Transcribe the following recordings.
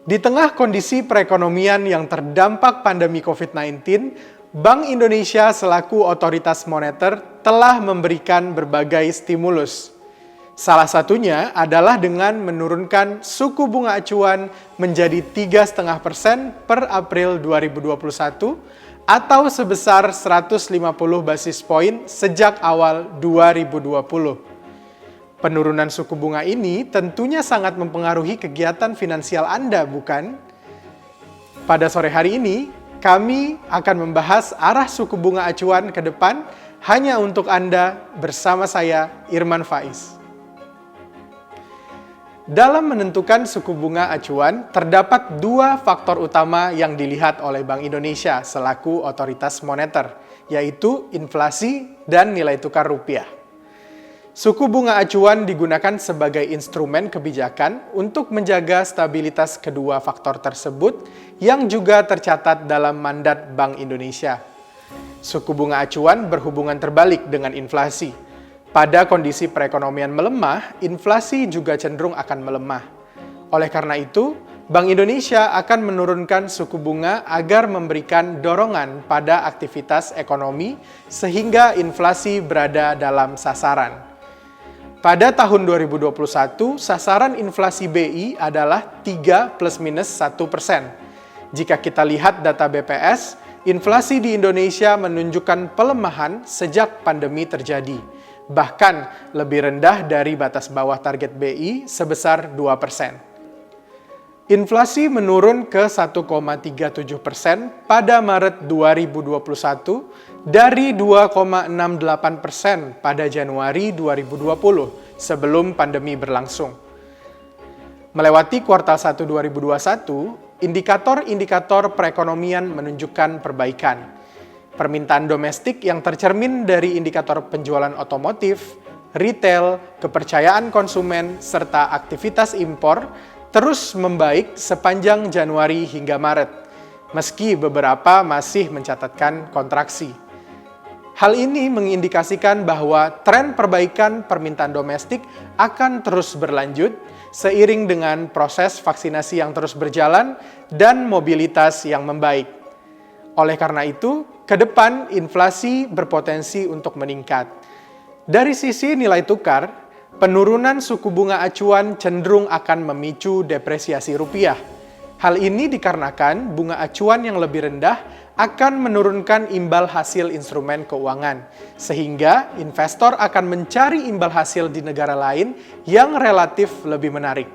Di tengah kondisi perekonomian yang terdampak pandemi COVID-19, Bank Indonesia selaku otoritas moneter telah memberikan berbagai stimulus. Salah satunya adalah dengan menurunkan suku bunga acuan menjadi 3,5% per April 2021 atau sebesar 150 basis poin sejak awal 2020. Penurunan suku bunga ini tentunya sangat mempengaruhi kegiatan finansial Anda, bukan? Pada sore hari ini, kami akan membahas arah suku bunga acuan ke depan hanya untuk Anda bersama saya, Irman Faiz. Dalam menentukan suku bunga acuan, terdapat dua faktor utama yang dilihat oleh Bank Indonesia selaku otoritas moneter, yaitu inflasi dan nilai tukar rupiah. Suku bunga acuan digunakan sebagai instrumen kebijakan untuk menjaga stabilitas kedua faktor tersebut yang juga tercatat dalam mandat Bank Indonesia. Suku bunga acuan berhubungan terbalik dengan inflasi. Pada kondisi perekonomian melemah, inflasi juga cenderung akan melemah. Oleh karena itu, Bank Indonesia akan menurunkan suku bunga agar memberikan dorongan pada aktivitas ekonomi sehingga inflasi berada dalam sasaran. Pada tahun 2021, sasaran inflasi BI adalah 3 plus minus 1%. Jika kita lihat data BPS, inflasi di Indonesia menunjukkan pelemahan sejak pandemi terjadi. Bahkan lebih rendah dari batas bawah target BI sebesar 2%. Inflasi menurun ke 1,37% pada Maret 2021 dari 2,68% pada Januari 2020 sebelum pandemi berlangsung. Melewati kuartal 1 2021, indikator-indikator perekonomian menunjukkan perbaikan. Permintaan domestik yang tercermin dari indikator penjualan otomotif, retail, kepercayaan konsumen, serta aktivitas impor terus membaik sepanjang Januari hingga Maret, meski beberapa masih mencatatkan kontraksi. Hal ini mengindikasikan bahwa tren perbaikan permintaan domestik akan terus berlanjut seiring dengan proses vaksinasi yang terus berjalan dan mobilitas yang membaik. Oleh karena itu, ke depan inflasi berpotensi untuk meningkat. Dari sisi nilai tukar, penurunan suku bunga acuan cenderung akan memicu depresiasi rupiah. Hal ini dikarenakan bunga acuan yang lebih rendah akan menurunkan imbal hasil instrumen keuangan, sehingga investor akan mencari imbal hasil di negara lain yang relatif lebih menarik.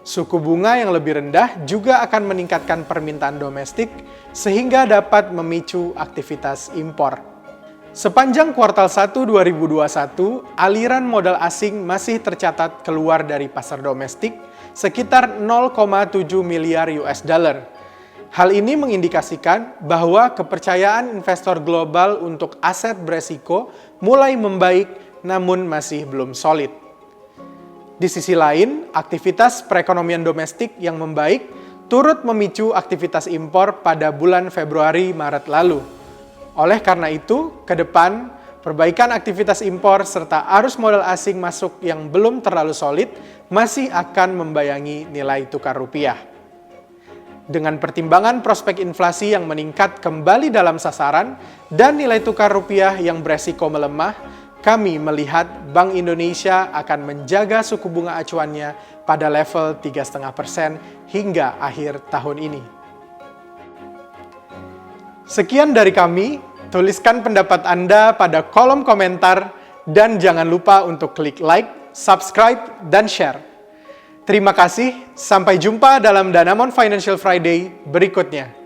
Suku bunga yang lebih rendah juga akan meningkatkan permintaan domestik, sehingga dapat memicu aktivitas impor. Sepanjang kuartal 1 2021, aliran modal asing masih tercatat keluar dari pasar domestik sekitar 0,7 miliar US dollar. Hal ini mengindikasikan bahwa kepercayaan investor global untuk aset beresiko mulai membaik namun masih belum solid. Di sisi lain, aktivitas perekonomian domestik yang membaik turut memicu aktivitas impor pada bulan Februari-Maret lalu. Oleh karena itu, ke depan, perbaikan aktivitas impor serta arus modal asing masuk yang belum terlalu solid masih akan membayangi nilai tukar rupiah. Dengan pertimbangan prospek inflasi yang meningkat kembali dalam sasaran dan nilai tukar rupiah yang beresiko melemah, kami melihat Bank Indonesia akan menjaga suku bunga acuannya pada level 3,5% hingga akhir tahun ini. Sekian dari kami, tuliskan pendapat Anda pada kolom komentar dan jangan lupa untuk klik like, subscribe, dan share. Terima kasih, sampai jumpa dalam Danamon Financial Friday berikutnya.